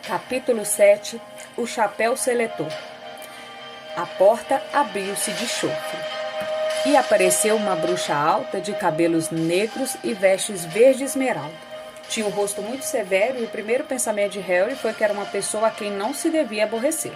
Capítulo 7. O chapéu seletor. A porta abriu-se de chofre. E apareceu uma bruxa alta, de cabelos negros e vestes verde esmeralda. Tinha um rosto muito severo e o primeiro pensamento de Harry foi que era uma pessoa a quem não se devia aborrecer.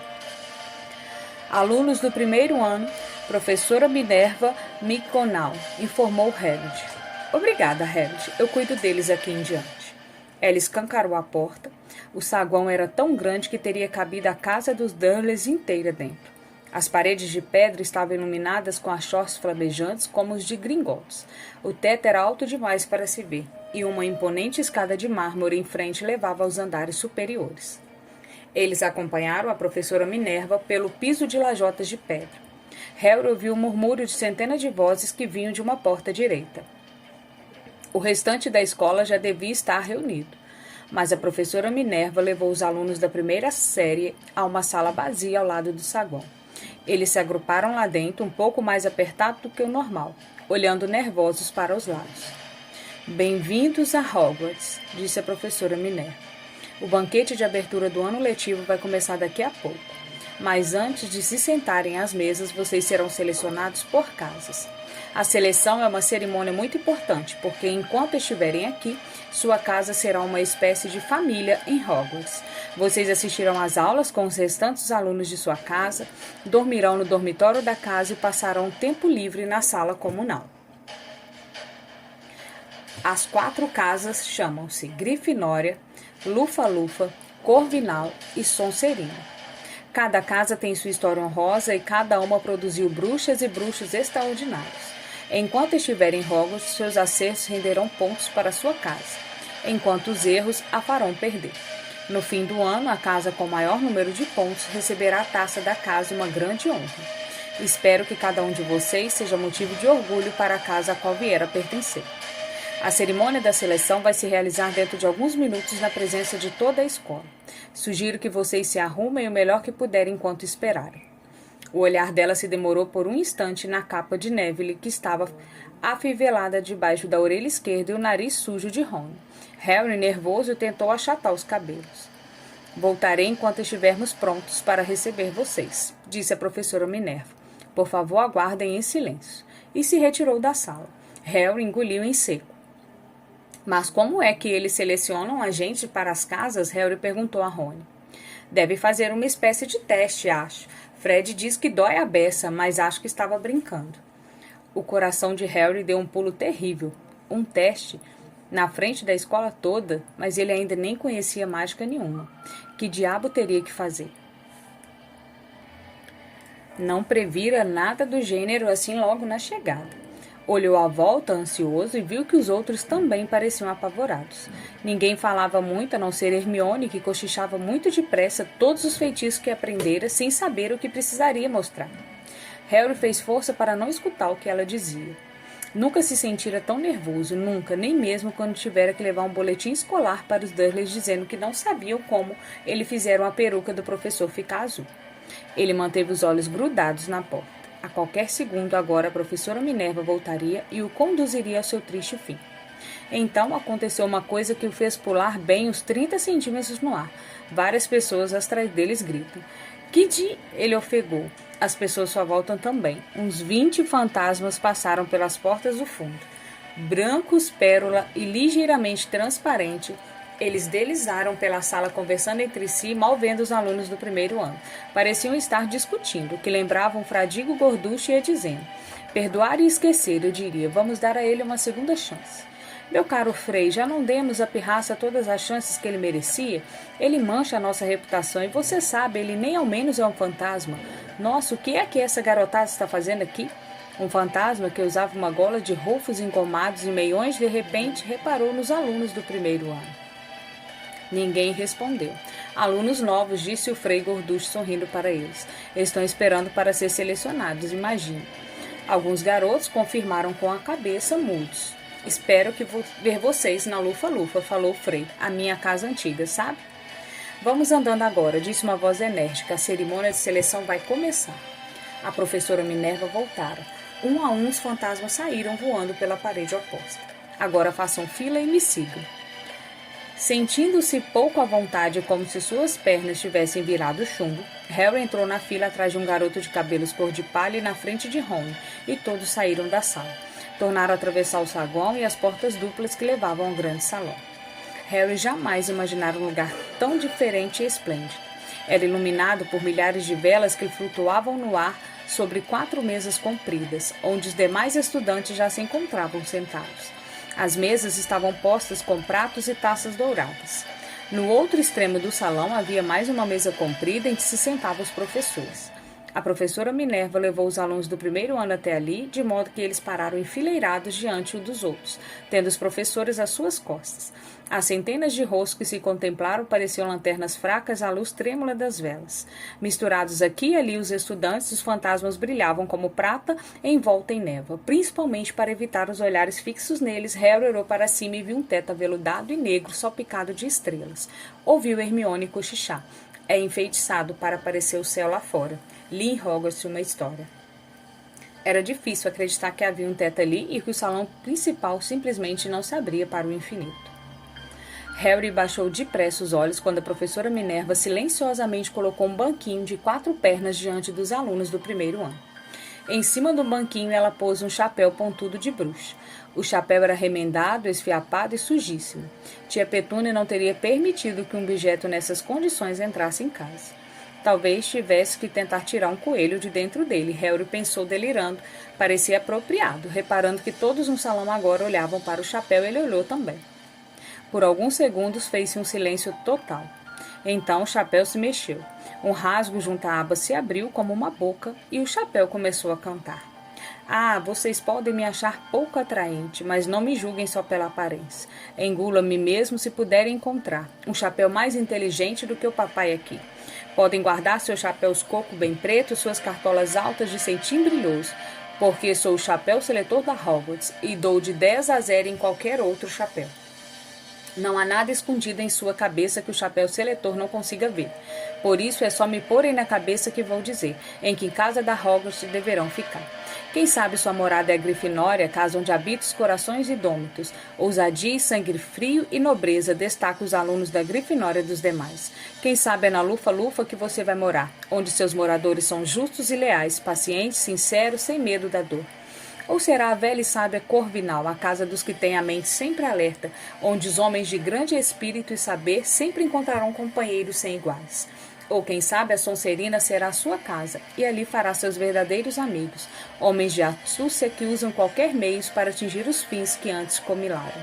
Alunos do primeiro ano, professora Minerva McGonagall, informou Hagrid. Obrigada, Hagrid. Eu cuido deles aqui em diante. Ela escancarou a porta. O saguão era tão grande que teria cabido a casa dos Dursley inteira dentro. As paredes de pedra estavam iluminadas com achós flamejantes como os de Gringotts. O teto era alto demais para se ver, e uma imponente escada de mármore em frente levava aos andares superiores. Eles acompanharam a professora Minerva pelo piso de lajotas de pedra. Harry ouviu o murmúrio de centenas de vozes que vinham de uma porta direita. O restante da escola já devia estar reunido, mas a professora Minerva levou os alunos da primeira série a uma sala vazia ao lado do saguão. Eles se agruparam lá dentro, um pouco mais apertado do que o normal, olhando nervosos para os lados. Bem-vindos a Hogwarts, disse a professora Minerva. O banquete de abertura do ano letivo vai começar daqui a pouco, mas antes de se sentarem às mesas, vocês serão selecionados por casas. A seleção é uma cerimônia muito importante, porque enquanto estiverem aqui, sua casa será uma espécie de família em Hogwarts. Vocês assistirão às aulas com os restantes alunos de sua casa, dormirão no dormitório da casa e passarão tempo livre na sala comunal. As 4 casas chamam-se Grifinória, Lufa-Lufa, Corvinal e Sonserina. Cada casa tem sua história honrosa e cada uma produziu bruxas e bruxos extraordinários. Enquanto estiverem em Hogwarts, seus acertos renderão pontos para sua casa, enquanto os erros a farão perder. No fim do ano, a casa com maior número de pontos receberá a taça da casa, uma grande honra. Espero que cada um de vocês seja motivo de orgulho para a casa a qual vier a pertencer. A cerimônia da seleção vai se realizar dentro de alguns minutos na presença de toda a escola. Sugiro que vocês se arrumem o melhor que puderem enquanto esperarem. O olhar dela se demorou por um instante na capa de Neville, que estava afivelada debaixo da orelha esquerda e o nariz sujo de Ron. Harry, nervoso, tentou achatar os cabelos. Voltarei enquanto estivermos prontos para receber vocês, disse a professora Minerva. Por favor, aguardem em silêncio. E se retirou da sala. Harry engoliu em seco. Mas como é que eles selecionam a gente para as casas? Harry perguntou a Rony. Deve fazer uma espécie de teste, acho. Fred diz que dói a beça, mas acho que estava brincando. O coração de Harry deu um pulo terrível. Um teste na frente da escola toda, mas ele ainda nem conhecia mágica nenhuma. Que diabo teria que fazer? Não previra nada do gênero assim logo na chegada. Olhou à volta, ansioso, e viu que os outros também pareciam apavorados. Ninguém falava muito, a não ser Hermione, que cochichava muito depressa todos os feitiços que aprendera, sem saber o que precisaria mostrar. Harry fez força para não escutar o que ela dizia. Nunca se sentira tão nervoso, nunca, nem mesmo quando tivera que levar um boletim escolar para os Dursleys dizendo que não sabiam como ele fizeram a peruca do professor ficar azul. Ele manteve os olhos grudados na porta. A qualquer segundo, agora a professora Minerva voltaria e o conduziria ao seu triste fim. Então aconteceu uma coisa que o fez pular bem uns 30 centímetros no ar. Várias pessoas atrás deles gritam. Que ele ofegou. As pessoas à sua volta também. Uns 20 fantasmas passaram pelas portas do fundo. Brancos, pérola e ligeiramente transparente, eles deslizaram pela sala conversando entre si, mal vendo os alunos do primeiro ano. Pareciam estar discutindo, que lembravam um fradigo gorducho e ia dizendo: perdoar e esquecer, eu diria, vamos dar a ele uma segunda chance. Meu caro Frei, já não demos a pirraça todas as chances que ele merecia? Ele mancha a nossa reputação e você sabe, ele nem ao menos é um fantasma. Nossa, o que é que essa garotada está fazendo aqui? Um fantasma que usava uma gola de rofos engomados e meiões de repente reparou nos alunos do primeiro ano. Ninguém respondeu. Alunos novos, disse o Frei gorducho sorrindo para eles. Estão esperando para ser selecionados, imagino. Alguns garotos confirmaram com a cabeça, mudos. Espero que vou ver vocês na Lufa-Lufa, falou o Frei. A minha casa antiga, sabe? Vamos andando agora, disse uma voz enérgica. A cerimônia de seleção vai começar. A professora Minerva voltara. Um a um os fantasmas saíram voando pela parede oposta. Agora façam fila e me sigam. Sentindo-se pouco à vontade, como se suas pernas tivessem virado chumbo, Harry entrou na fila atrás de um garoto de cabelos cor de palha e na frente de Ron, e todos saíram da sala. Tornaram a atravessar o saguão e as portas duplas que levavam ao grande salão. Harry jamais imaginara um lugar tão diferente e esplêndido. Era iluminado por milhares de velas que flutuavam no ar sobre 4 mesas compridas, onde os demais estudantes já se encontravam sentados. As mesas estavam postas com pratos e taças douradas. No outro extremo do salão havia mais uma mesa comprida em que se sentavam os professores. A professora Minerva levou os alunos do primeiro ano até ali, de modo que eles pararam enfileirados diante um dos outros, tendo os professores às suas costas. As centenas de rostos que se contemplaram pareciam lanternas fracas à luz trêmula das velas. Misturados aqui e ali os estudantes, os fantasmas brilhavam como prata envolta em névoa. Principalmente para evitar os olhares fixos neles, Harry olhou para cima e viu um teto aveludado e negro salpicado de estrelas. Ouviu Hermione cochichar. É enfeitiçado para parecer o céu lá fora. Li em Hogwarts uma história. Era difícil acreditar que havia um teto ali e que o salão principal simplesmente não se abria para o infinito. Harry baixou depressa os olhos quando a professora Minerva silenciosamente colocou um banquinho de 4 pernas diante dos alunos do primeiro ano. Em cima do banquinho ela pôs um chapéu pontudo de bruxa. O chapéu era remendado, esfiapado e sujíssimo. Tia Petúnia não teria permitido que um objeto nessas condições entrasse em casa. Talvez tivesse que tentar tirar um coelho de dentro dele. Harry pensou delirando. Parecia apropriado. Reparando que todos no salão agora olhavam para o chapéu, ele olhou também. Por alguns segundos fez-se um silêncio total. Então o chapéu se mexeu. Um rasgo junto à aba se abriu como uma boca e o chapéu começou a cantar. Ah, vocês podem me achar pouco atraente, mas não me julguem só pela aparência. Engula-me mesmo se puderem encontrar um chapéu mais inteligente do que o papai aqui. Podem guardar seus chapéus coco bem pretos, suas cartolas altas de cetim brilhoso, porque sou o chapéu seletor da Hogwarts e dou de 10 a 0 em qualquer outro chapéu. Não há nada escondido em sua cabeça que o chapéu seletor não consiga ver. Por isso é só me porem na cabeça que vou dizer, em que casa da Hogwarts deverão ficar. Quem sabe sua morada é a Grifinória, casa onde habitam os corações indômitos. Ousadia e sangue frio e nobreza destacam os alunos da Grifinória dos demais. Quem sabe é na Lufa-Lufa que você vai morar, onde seus moradores são justos e leais, pacientes, sinceros, sem medo da dor. Ou será a velha e sábia Corvinal, a casa dos que têm a mente sempre alerta, onde os homens de grande espírito e saber sempre encontrarão companheiros sem iguais. Ou quem sabe a Sonserina será a sua casa, e ali fará seus verdadeiros amigos, homens de astúcia que usam qualquer meio para atingir os fins que antes comilaram.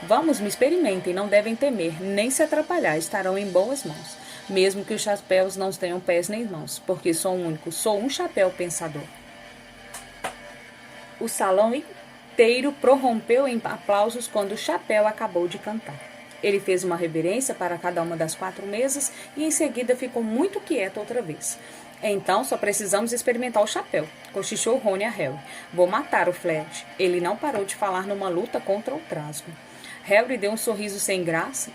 Vamos, me experimentem, não devem temer, nem se atrapalhar, estarão em boas mãos. Mesmo que os chapéus não tenham pés nem mãos, porque sou único, sou um chapéu pensador. O salão inteiro prorrompeu em aplausos quando o chapéu acabou de cantar. Ele fez uma reverência para cada uma das 4 mesas e em seguida ficou muito quieto outra vez. Então só precisamos experimentar o chapéu, cochichou Rony a Harry. Vou matar o Flash. Ele não parou de falar numa luta contra o trasgo. Harry deu um sorriso sem graça.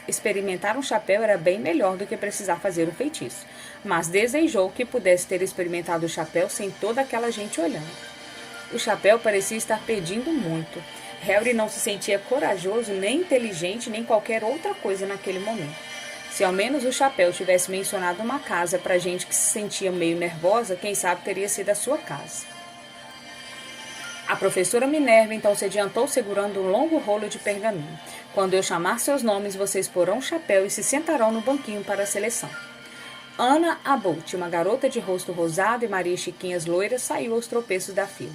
Experimentar um chapéu era bem melhor do que precisar fazer um feitiço. Mas desejou que pudesse ter experimentado o chapéu sem toda aquela gente olhando. O chapéu parecia estar pedindo muito. Harry não se sentia corajoso, nem inteligente, nem qualquer outra coisa naquele momento. Se ao menos o chapéu tivesse mencionado uma casa para gente que se sentia meio nervosa, quem sabe teria sido a sua casa. A professora Minerva então se adiantou segurando um longo rolo de pergaminho. Quando eu chamar seus nomes, vocês porão o chapéu e se sentarão no banquinho para a seleção. Ana Abbott, uma garota de rosto rosado e Maria Chiquinhas loiras, saiu aos tropeços da fila.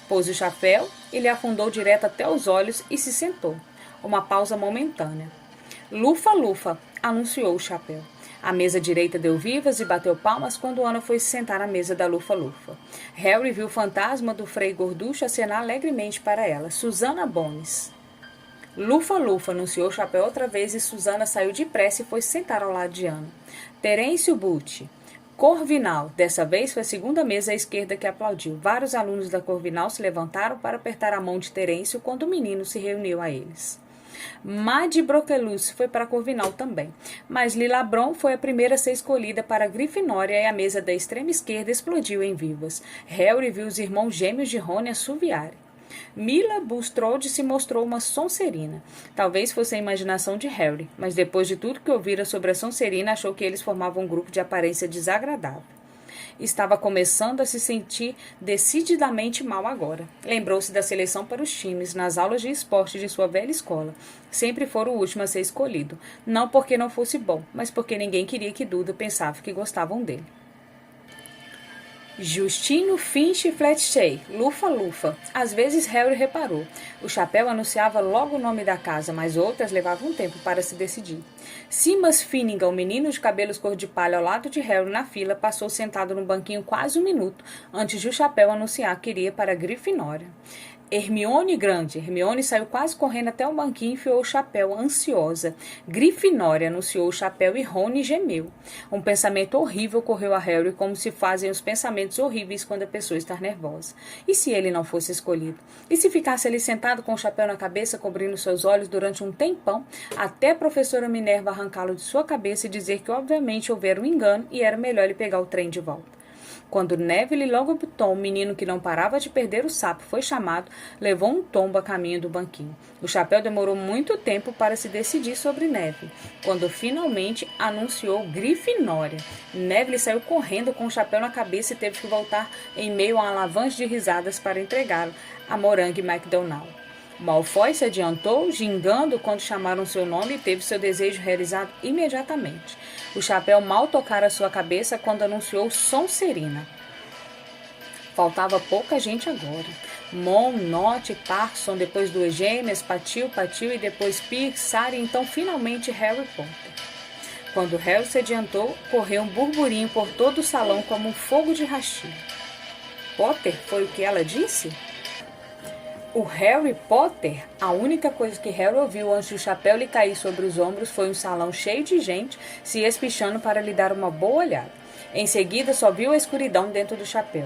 Pôs o chapéu e lhe afundou direto até os olhos e se sentou. Uma pausa momentânea. Lufa-Lufa, anunciou o chapéu. A mesa direita deu vivas e bateu palmas quando Ana foi se sentar à mesa da Lufa-Lufa. Harry viu o fantasma do Frei Gorducho acenar alegremente para ela. Susana Bones. Lufa-Lufa, anunciou o chapéu outra vez e Susana saiu depressa e foi se sentar ao lado de Ana. Terêncio Butti. Corvinal. Dessa vez foi a segunda mesa à esquerda que aplaudiu. Vários alunos da Corvinal se levantaram para apertar a mão de Terêncio quando o menino se reuniu a eles. Madge Broqueluce foi para a Corvinal também, mas Lila Bron foi a primeira a ser escolhida para a Grifinória e a mesa da extrema esquerda explodiu em vivas. Harry viu os irmãos gêmeos de Rony assoviarem. Mila Bulstrode se mostrou uma Sonserina. Talvez fosse a imaginação de Harry, mas depois de tudo que ouvira sobre a Sonserina, achou que eles formavam um grupo de aparência desagradável. Estava começando a se sentir decididamente mal agora. Lembrou-se da seleção para os times nas aulas de esporte de sua velha escola. Sempre fora o último a ser escolhido. Não porque não fosse bom, mas porque ninguém queria que Duda pensava que gostavam dele. Justino Finch Fletcher, Lufa-Lufa. Às vezes Harry reparou. O chapéu anunciava logo o nome da casa, mas outras levavam tempo para se decidir. Simas Finnegan, o menino de cabelos cor de palha ao lado de Harry na fila, passou sentado no banquinho quase um minuto antes de o chapéu anunciar que iria para a Grifinória. Hermione grande. Hermione saiu quase correndo até o banquinho e enfiou o chapéu, ansiosa. Grifinória, anunciou o chapéu e Rony gemeu. Um pensamento horrível correu a Harry, como se fazem os pensamentos horríveis quando a pessoa está nervosa. E se ele não fosse escolhido? E se ficasse ali sentado com o chapéu na cabeça, cobrindo seus olhos durante um tempão, até a professora Minerva arrancá-lo de sua cabeça e dizer que obviamente houvera um engano e era melhor ele pegar o trem de volta? Quando Neville Longbottom, o menino que não parava de perder o sapo, foi chamado, levou um tombo a caminho do banquinho. O chapéu demorou muito tempo para se decidir sobre Neville, quando finalmente anunciou Grifinória. Neville saiu correndo com o chapéu na cabeça e teve que voltar em meio a uma alavanche de risadas para entregá-lo a Morangue McDonald. Malfoy se adiantou, gingando quando chamaram seu nome e teve seu desejo realizado imediatamente. O chapéu mal tocara sua cabeça quando anunciou Sonserina. Faltava pouca gente agora. Mon, Nott, Parson, depois duas gêmeas, Patil e depois Pix, Sari e então finalmente Harry Potter. Quando Harry se adiantou, correu um burburinho por todo o salão como um fogo de rastilho. Potter, foi o que ela disse? O Harry Potter, a única coisa que Harry ouviu antes do chapéu lhe cair sobre os ombros foi um salão cheio de gente se espichando para lhe dar uma boa olhada. Em seguida, só viu a escuridão dentro do chapéu.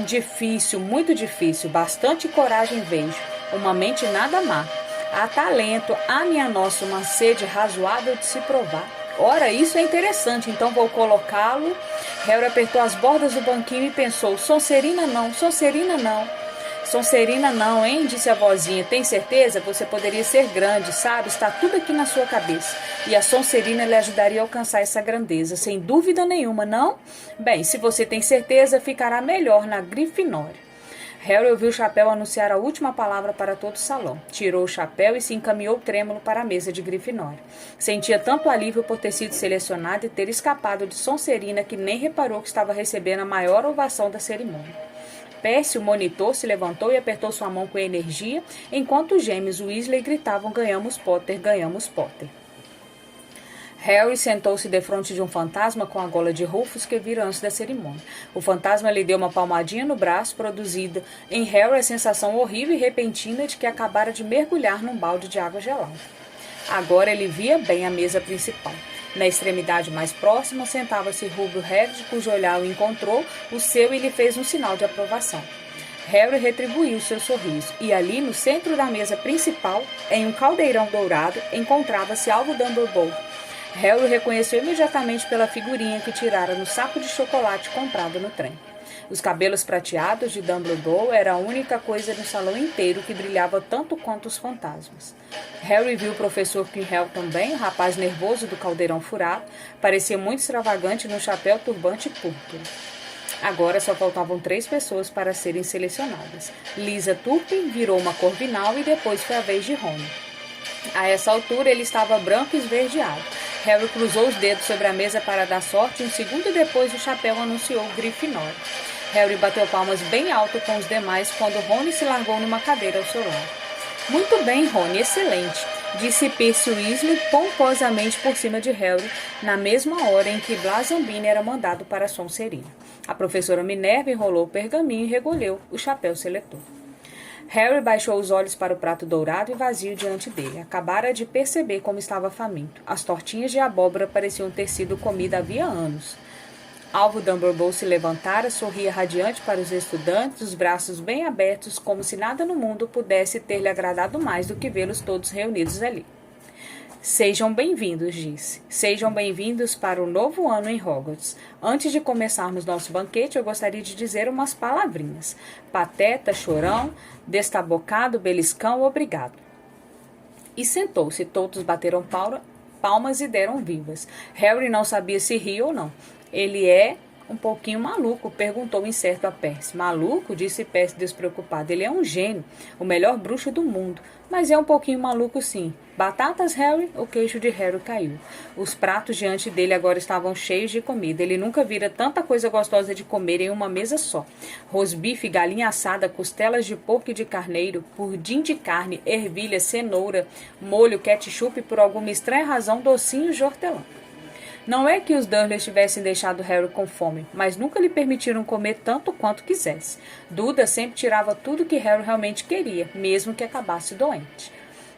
Difícil, muito difícil, bastante coragem vejo, uma mente nada má. Há talento, minha nossa, uma sede razoável de se provar. Ora, isso é interessante, então vou colocá-lo. Harry apertou as bordas do banquinho e pensou, Sonserina não, Sonserina não. Sonserina não, hein? Disse a vozinha. Tem certeza? Você poderia ser grande, sabe? Está tudo aqui na sua cabeça. E a Sonserina lhe ajudaria a alcançar essa grandeza, sem dúvida nenhuma, não? Bem, se você tem certeza, ficará melhor na Grifinória. Harry ouviu o chapéu anunciar a última palavra para todo o salão. Tirou o chapéu e se encaminhou trêmulo para a mesa de Grifinória. Sentia tanto alívio por ter sido selecionado e ter escapado de Sonserina que nem reparou que estava recebendo a maior ovação da cerimônia. Percy, o monitor, se levantou e apertou sua mão com energia, enquanto os gêmeos Weasley gritavam ganhamos Potter, ganhamos Potter. Harry sentou-se defronte de um fantasma com a gola de Rufus que vira antes da cerimônia. O fantasma lhe deu uma palmadinha no braço, produzida em Harry a sensação horrível e repentina de que acabara de mergulhar num balde de água gelada. Agora ele via bem a mesa principal. Na extremidade mais próxima sentava-se Rubro Hagrid, cujo olhar o encontrou, o seu e lhe fez um sinal de aprovação. Harry retribuiu seu sorriso, e ali, no centro da mesa principal, em um caldeirão dourado, encontrava-se Alvo Dumbledore. Harry o reconheceu imediatamente pela figurinha que tirara no saco de chocolate comprado no trem. Os cabelos prateados de Dumbledore era a única coisa no salão inteiro que brilhava tanto quanto os fantasmas. Harry viu o professor Quirrell também, o rapaz nervoso do caldeirão furado, parecia muito extravagante no chapéu turbante púrpura. Agora só faltavam 3 pessoas para serem selecionadas. Lisa Turpin virou uma corvinal e depois foi a vez de Rony. A essa altura ele estava branco e esverdeado. Harry cruzou os dedos sobre a mesa para dar sorte e um segundo depois o chapéu anunciou Grifinória. Harry bateu palmas bem alto com os demais quando Rony se largou numa cadeira ao seu lado. Muito bem, Rony, excelente, disse Percy Weasley pomposamente por cima de Harry, na mesma hora em que Blasambine era mandado para a Sonserina. A professora Minerva enrolou o pergaminho e recolheu o chapéu seletor. Harry baixou os olhos para o prato dourado e vazio diante dele. Acabara de perceber como estava faminto. As tortinhas de abóbora pareciam ter sido comida havia anos. Alvo Dumbledore se levantara, sorria radiante para os estudantes, os braços bem abertos, como se nada no mundo pudesse ter-lhe agradado mais do que vê-los todos reunidos ali. Sejam bem-vindos, disse. Sejam bem-vindos para o novo ano em Hogwarts. Antes de começarmos nosso banquete, eu gostaria de dizer umas palavrinhas. Pateta, chorão, destabocado, beliscão, obrigado. E sentou-se. Todos bateram palmas e deram vivas. Harry não sabia se ria ou não. Ele é um pouquinho maluco, perguntou incerto a Percy. Maluco? Disse Percy despreocupado. Ele é um gênio, o melhor bruxo do mundo. Mas é um pouquinho maluco, sim. Batatas, Harry? O queixo de Harry caiu. Os pratos diante dele agora estavam cheios de comida. Ele nunca vira tanta coisa gostosa de comer em uma mesa só. Rosbife, galinha assada, costelas de porco e de carneiro, pudim de carne, ervilha, cenoura, molho, ketchup e por alguma estranha razão docinhos de hortelã. Não é que os Dursley tivessem deixado Harry com fome, mas nunca lhe permitiram comer tanto quanto quisesse. Duda sempre tirava tudo que Harry realmente queria, mesmo que acabasse doente.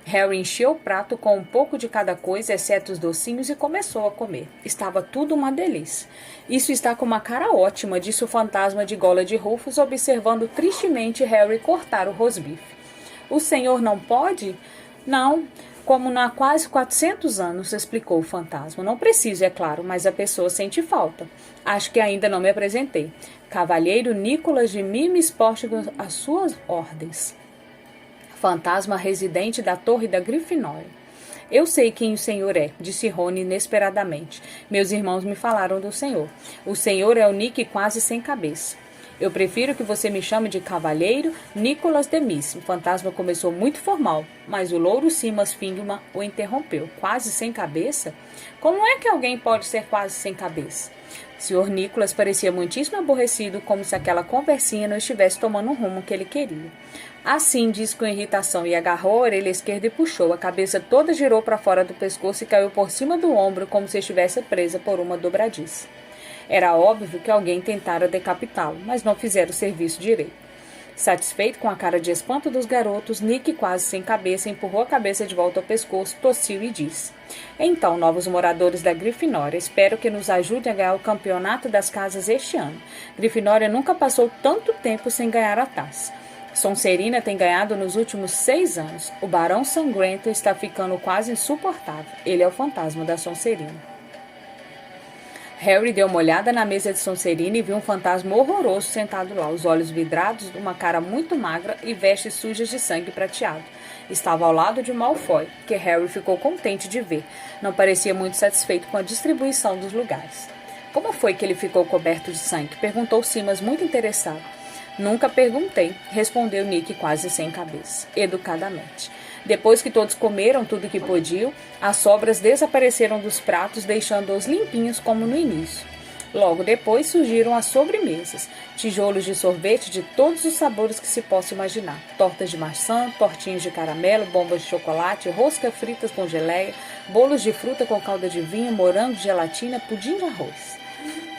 Harry encheu o prato com um pouco de cada coisa, exceto os docinhos, e começou a comer. Estava tudo uma delícia. Isso está com uma cara ótima, disse o fantasma de gola de Rufus, observando tristemente Harry cortar o rosbife. O senhor não pode? Não. Como há quase 400 anos, explicou o fantasma. Não preciso, é claro, mas a pessoa sente falta. Acho que ainda não me apresentei. Cavalheiro Nicholas de Mimes Portigus, às suas ordens. Fantasma residente da Torre da Grifinória. Eu sei quem o senhor é, disse Rony inesperadamente. Meus irmãos me falaram do senhor. O senhor é o Nick quase sem cabeça. Eu prefiro que você me chame de Cavalheiro Nicholas Demis. O fantasma começou muito formal, mas o louro Simas Fingman o interrompeu. Quase sem cabeça? Como é que alguém pode ser quase sem cabeça? Sr. Nicholas parecia muitíssimo aborrecido, como se aquela conversinha não estivesse tomando o rumo que ele queria. Assim, disse com irritação, e agarrou a orelha esquerda e puxou. A cabeça toda girou para fora do pescoço e caiu por cima do ombro, como se estivesse presa por uma dobradiça. Era óbvio que alguém tentara decapitá-lo, mas não fizeram o serviço direito. Satisfeito com a cara de espanto dos garotos, Nick, quase sem cabeça, empurrou a cabeça de volta ao pescoço, tossiu e disse: Então, novos moradores da Grifinória, espero que nos ajudem a ganhar o campeonato das casas este ano. Grifinória nunca passou tanto tempo sem ganhar a taça. Sonserina tem ganhado nos últimos 6 anos. O Barão Sangrento está ficando quase insuportável. Ele é o fantasma da Sonserina. Harry deu uma olhada na mesa de Sonserina e viu um fantasma horroroso sentado lá, os olhos vidrados, uma cara muito magra e vestes sujas de sangue prateado. Estava ao lado de Malfoy, que Harry ficou contente de ver. Não parecia muito satisfeito com a distribuição dos lugares. Como foi que ele ficou coberto de sangue? Perguntou Simas, muito interessado. Nunca perguntei, respondeu Nick quase sem cabeça, educadamente. Depois que todos comeram tudo que podiam, as sobras desapareceram dos pratos, deixando-os limpinhos como no início. Logo depois surgiram as sobremesas, tijolos de sorvete de todos os sabores que se possa imaginar. Tortas de maçã, tortinhas de caramelo, bombas de chocolate, rosca fritas com geleia, bolos de fruta com calda de vinho, morango, gelatina, pudim de arroz.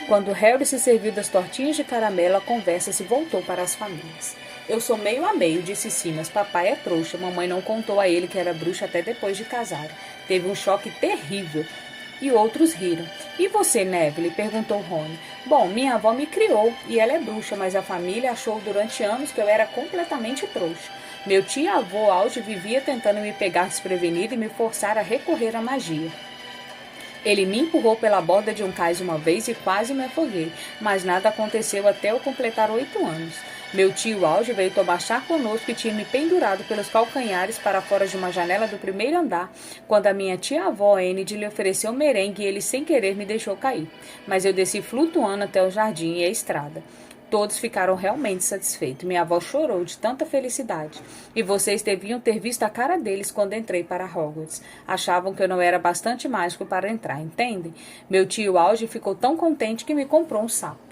Quando Harry se serviu das tortinhas de caramelo, a conversa se voltou para as famílias. Eu sou meio a meio, disse Simas. Papai é trouxa. Mamãe não contou a ele que era bruxa até depois de casar. Teve um choque terrível. E outros riram. E você, Neville? Perguntou Rony. Bom, minha avó me criou e ela é bruxa, mas a família achou durante anos que eu era completamente trouxa. Meu tio-avô Alge vivia tentando me pegar desprevenido e me forçar a recorrer à magia. Ele me empurrou pela borda de um cais uma vez e quase me afoguei, mas nada aconteceu até eu completar 8 anos. Meu tio Alge veio tomar chá conosco e tinha me pendurado pelos calcanhares para fora de uma janela do primeiro andar, quando a minha tia-avó Enid lhe ofereceu merengue e ele sem querer me deixou cair. Mas eu desci flutuando até o jardim e a estrada. Todos ficaram realmente satisfeitos. Minha avó chorou de tanta felicidade. E vocês deviam ter visto a cara deles quando entrei para Hogwarts. Achavam que eu não era bastante mágico para entrar, entendem? Meu tio Alge ficou tão contente que me comprou um sapo.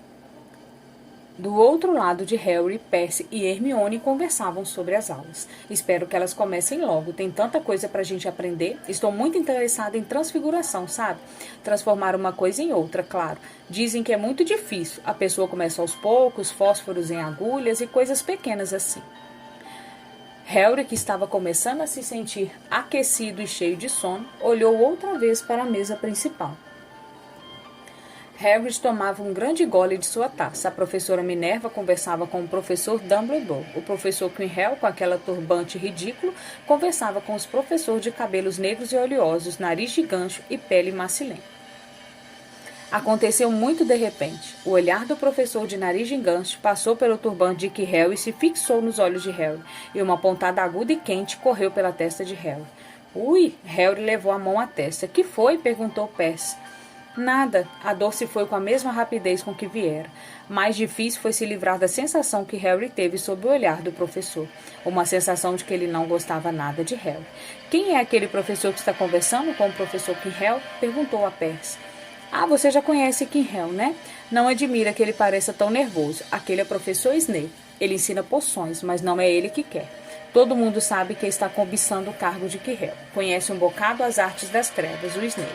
Do outro lado de Harry, Percy e Hermione conversavam sobre as aulas. Espero que elas comecem logo. Tem tanta coisa pra gente aprender. Estou muito interessada em transfiguração, sabe? Transformar uma coisa em outra, claro. Dizem que é muito difícil. A pessoa começa aos poucos, fósforos em agulhas e coisas pequenas assim. Harry, que estava começando a se sentir aquecido e cheio de sono, olhou outra vez para a mesa principal. Hagrid tomava um grande gole de sua taça. A professora Minerva conversava com o professor Dumbledore. O professor Quirrell, com aquela turbante ridículo, conversava com os professores de cabelos negros e oleosos, nariz de gancho e pele macilenta. Aconteceu muito de repente. O olhar do professor de nariz de gancho passou pelo turbante de Quirrell e se fixou nos olhos de Harry, e uma pontada aguda e quente correu pela testa de Harry. Ui! Harry levou a mão à testa. Que foi? Perguntou Percy. Nada. A dor se foi com a mesma rapidez com que viera. Mais difícil foi se livrar da sensação que Harry teve sob o olhar do professor. Uma sensação de que ele não gostava nada de Harry. Quem é aquele professor que está conversando com o professor Quirrell? Perguntou a Percy. Ah, você já conhece Quirrell, né? Não admira que ele pareça tão nervoso. Aquele é o professor Snape. Ele ensina poções, mas não é ele que quer. Todo mundo sabe que está cobiçando o cargo de Quirrell. Conhece um bocado as artes das trevas, o Snape.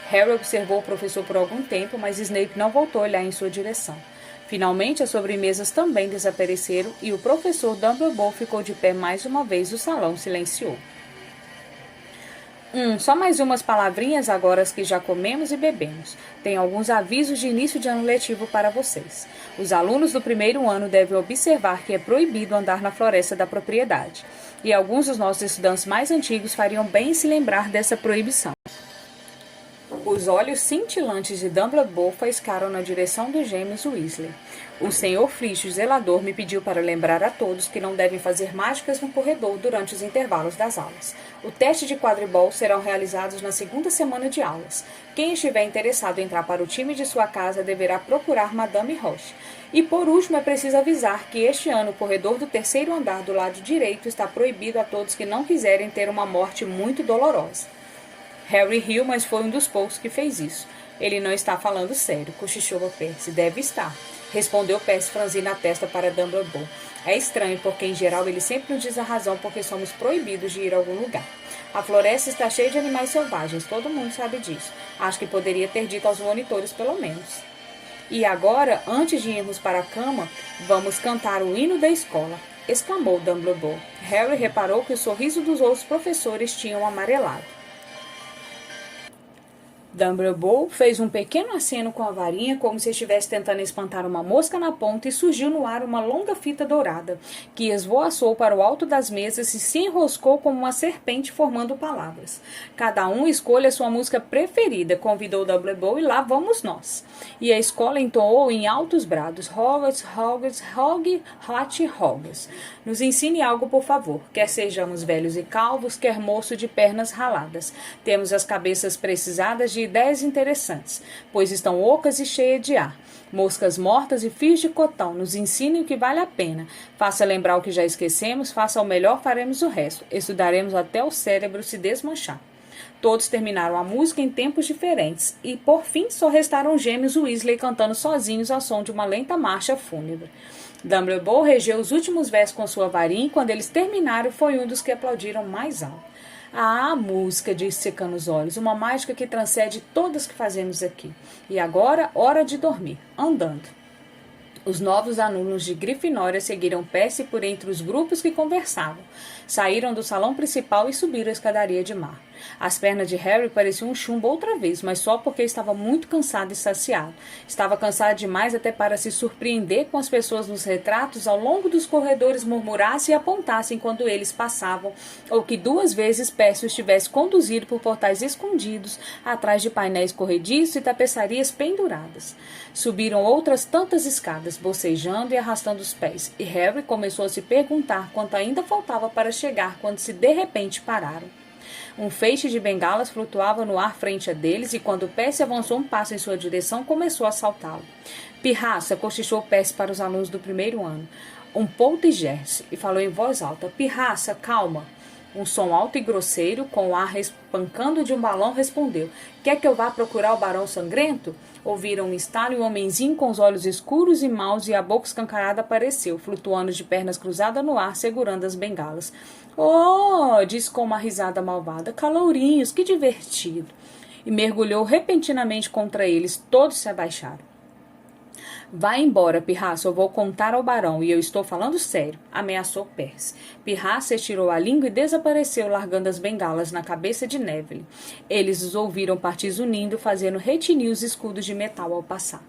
Harry observou o professor por algum tempo, mas Snape não voltou a olhar em sua direção. Finalmente, as sobremesas também desapareceram e o professor Dumbledore ficou de pé mais uma vez. O salão silenciou. Só mais umas palavrinhas agora as que já comemos e bebemos. Tem alguns avisos de início de ano letivo para vocês. Os alunos do primeiro ano devem observar que é proibido andar na floresta da propriedade. E alguns dos nossos estudantes mais antigos fariam bem em se lembrar dessa proibição. Os olhos cintilantes de Dumbledore faiscaram na direção dos gêmeos Weasley. O senhor Filch, zelador, me pediu para lembrar a todos que não devem fazer mágicas no corredor durante os intervalos das aulas. O teste de quadribol serão realizados na segunda semana de aulas. Quem estiver interessado em entrar para o time de sua casa deverá procurar Madame Roche. E por último é preciso avisar que este ano o corredor do terceiro andar do lado direito está proibido a todos que não quiserem ter uma morte muito dolorosa. Harry riu, mas foi um dos poucos que fez isso. Ele não está falando sério, cochichou a Percy. Deve estar, respondeu Percy franzindo a testa para Dumbledore. É estranho, porque em geral ele sempre nos diz a razão porque somos proibidos de ir a algum lugar. A floresta está cheia de animais selvagens, todo mundo sabe disso. Acho que poderia ter dito aos monitores pelo menos. E agora, antes de irmos para a cama, vamos cantar o hino da escola, exclamou Dumbledore. Harry reparou que o sorriso dos outros professores tinham amarelado. Dumbledore fez um pequeno aceno com a varinha, como se estivesse tentando espantar uma mosca na ponta, e surgiu no ar uma longa fita dourada, que esvoaçou para o alto das mesas e se enroscou como uma serpente, formando palavras. Cada um escolha sua música preferida, convidou Dumbledore, e lá vamos nós. E a escola entoou em altos brados, Hogwarts, Hogwarts, Hog, Hot, Hogwarts. Nos ensine algo, por favor, quer sejamos velhos e calvos, quer moço de pernas raladas. Temos as cabeças precisadas de ideias interessantes, pois estão ocas e cheias de ar. Moscas mortas e fios de cotão, nos ensinem o que vale a pena. Faça lembrar o que já esquecemos, faça o melhor, faremos o resto. Estudaremos até o cérebro se desmanchar. Todos terminaram a música em tempos diferentes, e por fim só restaram os gêmeos Weasley cantando sozinhos ao som de uma lenta marcha fúnebre. Dumbledore regeu os últimos versos com sua varinha, e quando eles terminaram, foi um dos que aplaudiram mais alto. Ah, a música, disse secando os olhos, uma mágica que transcende todas que fazemos aqui. E agora, hora de dormir, andando. Os novos alunos de Grifinória seguiram Percy por entre os grupos que conversavam. Saíram do salão principal e subiram a escadaria de mar. As pernas de Harry pareciam um chumbo outra vez, mas só porque estava muito cansado e saciado. Estava cansado demais até para se surpreender com as pessoas nos retratos ao longo dos corredores murmurassem e apontassem quando eles passavam, ou que 2 vezes Percy os tivesse conduzido por portais escondidos, atrás de painéis corrediços e tapeçarias penduradas. Subiram outras tantas escadas, bocejando e arrastando os pés, e Harry começou a se perguntar quanto ainda faltava para chegar quando se de repente pararam. Um feixe de bengalas flutuava no ar frente a deles, e quando Percy avançou um passo em sua direção, começou a assaltá-lo. Pirraça, cochichou Percy para os alunos do primeiro ano. Um poltergeist, e falou em voz alta. Pirraça, calma. Um som alto e grosseiro, com o ar espancando de um balão, respondeu. Quer que eu vá procurar o Barão Sangrento? Ouviram um estalo e um homenzinho com os olhos escuros e maus e a boca escancarada apareceu, flutuando de pernas cruzadas no ar, segurando as bengalas. Oh! Disse com uma risada malvada. Calourinhos, que divertido! E mergulhou repentinamente contra eles. Todos se abaixaram. Vá embora, Pirraça, eu vou contar ao barão, e eu estou falando sério, ameaçou Percy. Pirraça estirou a língua e desapareceu, largando as bengalas na cabeça de Neville. Eles os ouviram partir zunindo, fazendo retinir os escudos de metal ao passar.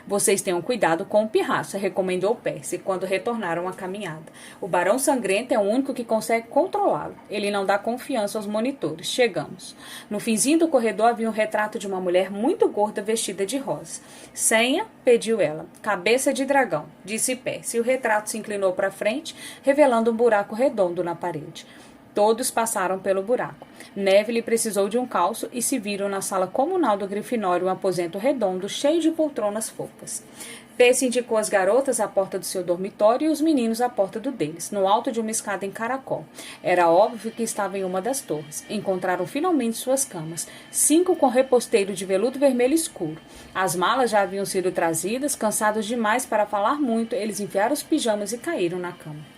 Vocês tenham cuidado com o Pirraça, recomendou Percy, quando retornaram à caminhada. O Barão Sangrento é o único que consegue controlá-lo. Ele não dá confiança aos monitores. Chegamos. No finzinho do corredor havia um retrato de uma mulher muito gorda vestida de rosa. Senha, pediu ela. Cabeça de dragão, disse Percy. E o retrato se inclinou para frente, revelando um buraco redondo na parede. Todos passaram pelo buraco. Neville precisou de um calço e se viram na sala comunal do Grifinório, um aposento redondo, cheio de poltronas fofas. Percy indicou as garotas à porta do seu dormitório e os meninos à porta do deles, no alto de uma escada em caracol. Era óbvio que estava em uma das torres. Encontraram finalmente suas camas, 5 com reposteiro de veludo vermelho escuro. As malas já haviam sido trazidas, cansados demais para falar muito, eles enfiaram os pijamas e caíram na cama.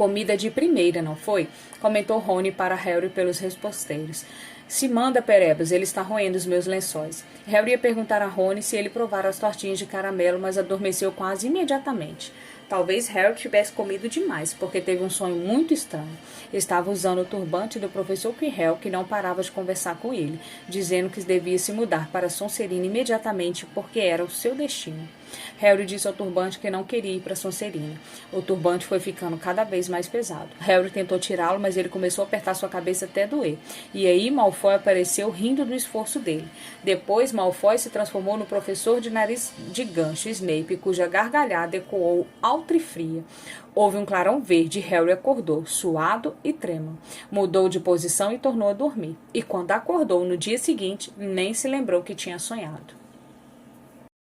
Comida de primeira, não foi? Comentou Rony para Harry pelos reposteiros. Se manda, Perebas, ele está roendo os meus lençóis. Harry ia perguntar a Rony se ele provara as tortinhas de caramelo, mas adormeceu quase imediatamente. Talvez Harry tivesse comido demais, porque teve um sonho muito estranho. Estava usando o turbante do professor Quirrell, que não parava de conversar com ele, dizendo que devia se mudar para Sonserina imediatamente, porque era o seu destino. Harry disse ao turbante que não queria ir para Sonserina. O turbante foi ficando cada vez mais pesado. Harry tentou tirá-lo, mas ele começou a apertar sua cabeça até doer. E aí Malfoy apareceu rindo do esforço dele. Depois, Malfoy se transformou no professor de nariz de gancho, Snape, cuja gargalhada ecoou alta e fria. Houve um clarão verde e Harry acordou, suado e trêmulo. Mudou de posição e tornou a dormir. E quando acordou no dia seguinte, nem se lembrou que tinha sonhado.